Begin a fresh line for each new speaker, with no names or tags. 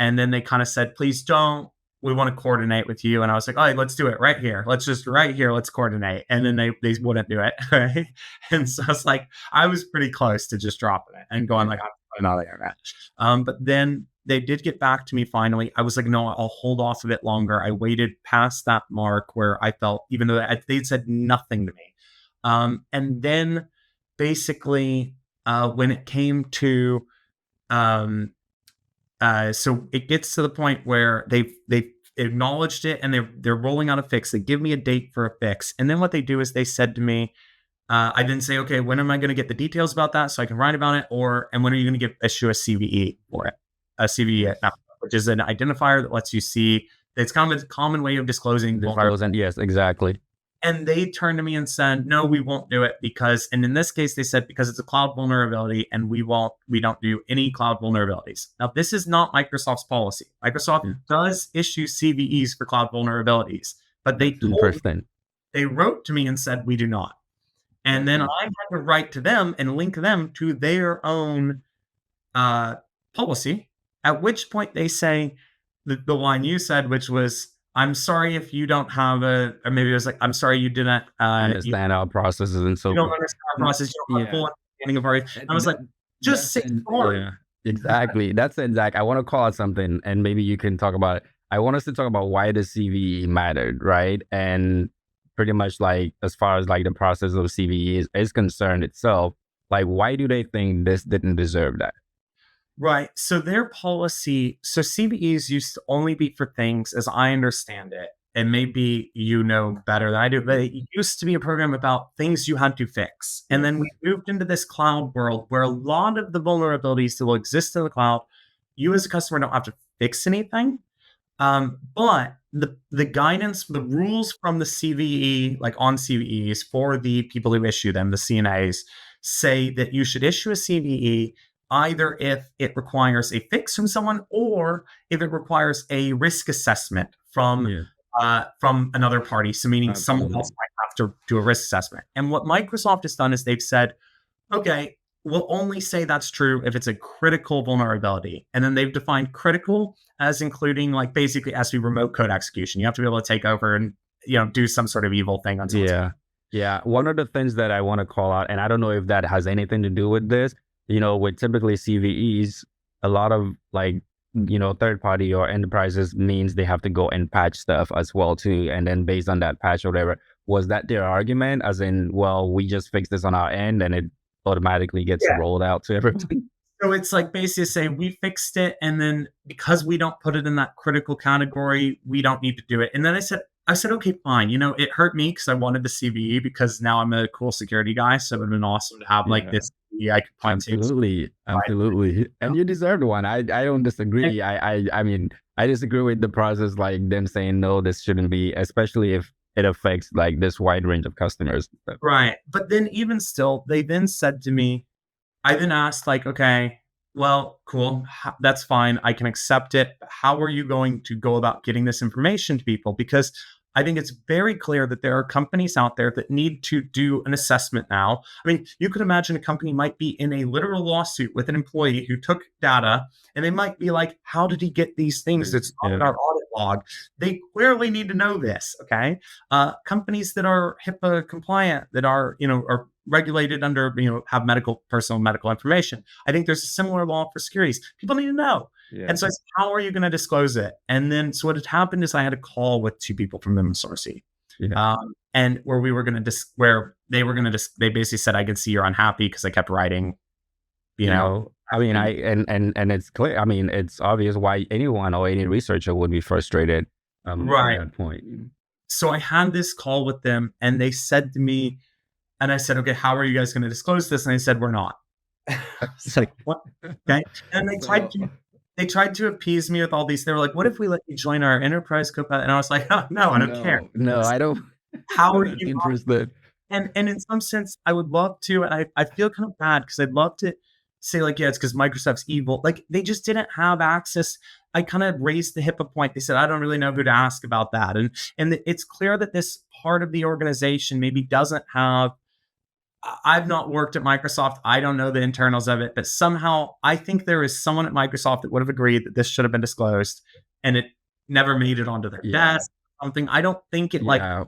And then they kind of said, please don't. We want to coordinate with you. And I was like, all right, let's do it right here. Let's coordinate. And then they wouldn't do it. Right. And so I was like, I was pretty close to just dropping it and going like, I'm not there, man. But then they did get back to me finally. I was like, no, I'll hold off a bit longer. I waited past that mark where I felt, even though they'd said nothing to me. And then basically, when it came to, so it gets to the point where they've acknowledged it and they're rolling out a fix. They give me a date for a fix. And then what they do is they said to me, I then say, okay, when am I going to get the details about that so I can write about it? And when are you going to issue a CVE for it? A CVE, which is an identifier that lets you see. It's kind of a common way of disclosing.
Yes, exactly.
And they turned to me and said, no, we won't do it because, and in this case, they said, because it's a cloud vulnerability and we don't do any cloud vulnerabilities. Now, this is not Microsoft's policy. Microsoft does issue CVEs for cloud vulnerabilities, but they wrote to me and said, we do not. And then I had to write to them and link them to their own policy, at which point they say the line you said, which was, I'm sorry if you don't have or maybe it was like, I'm sorry you didn't
understand our processes and so
you don't understand our process, you don't have full understanding of our. I was like, just say sorry.
Yeah, exactly. That's it, Zach. I want to call out something and maybe you can talk about it. I want us to talk about why the CVE mattered, right? And pretty much like, as far as like the process of CVE is concerned itself, like why do they think this didn't deserve that?
Right. So their policy, so CVEs used to only be for things, as I understand it, and maybe you know better than I do, but it used to be a program about things you had to fix. And then we moved into this cloud world where a lot of the vulnerabilities that will exist in the cloud, you as a customer don't have to fix anything. But the guidance, the rules from the CVE, like on CVEs for the people who issue them, the CNAs, say that you should issue a CVE either if it requires a fix from someone or if it requires a risk assessment from another party. So meaning someone else might have to do a risk assessment. And what Microsoft has done is they've said, okay, we'll only say that's true if it's a critical vulnerability. And then they've defined critical as including like basically as to remote code execution. You have to be able to take over and, do some sort of evil thing on someone.
Yeah. One of the things that I want to call out, and I don't know if that has anything to do with this, with typically CVEs, a lot of like, third party or enterprises means they have to go and patch stuff as well too. And then based on that patch or whatever, was that their argument? As in, well, we just fixed this on our end and it automatically gets rolled out to everyone.
So it's like basically saying we fixed it. And then because we don't put it in that critical category, we don't need to do it. And then I said, okay, fine. It hurt me because I wanted the CVE because now I'm a cool security guy. So it would have been awesome to have like this. Yeah, I could point
absolutely. And you deserved one. I don't disagree. I mean, I disagree with the process, like them saying, no, this shouldn't be, especially if it affects like this wide range of customers.
Right. But then even still, they then said to me, I then asked like, okay, well, cool. That's fine. I can accept it. How are you going to go about getting this information to people? Because I think it's very clear that there are companies out there that need to do an assessment now. I mean, you could imagine a company might be in a literal lawsuit with an employee who took data, and they might be like, how did he get these things? It's not in our audit log. They clearly need to know this, okay? Companies that are HIPAA compliant, that are regulated under, have personal medical information. I think there's a similar law for securities. People need to know. Yeah. And so I said, how are you going to disclose it? And then, so what had happened is I had a call with two people from Sourcey, and where we were going to where they were going to they basically said, I can see you're unhappy because I kept writing,
I mean, and it's clear. I mean, it's obvious why anyone or any researcher would be frustrated at that point.
So I had this call with them and they said to me, and I said, okay, how are you guys going to disclose this? And they said, we're not. It's like, what? Okay. And they tried to appease me with all these. They were like, what if we let you join our enterprise Copilot? And I was like, oh, no, I don't care.
No, I don't.
How are you
interested?
And in some sense, I would love to. And I feel kind of bad because I'd love to say like, yeah, it's because Microsoft's evil. Like they just didn't have access. I kind of raised the HIPAA point. They said, I don't really know who to ask about that. And it's clear that this part of the organization maybe doesn't have I've not worked at Microsoft. I don't know the internals of it, but somehow I think there is someone at Microsoft that would have agreed that this should have been disclosed, and it never made it onto their
Yeah.
desk. Something I don't think it like
Yeah.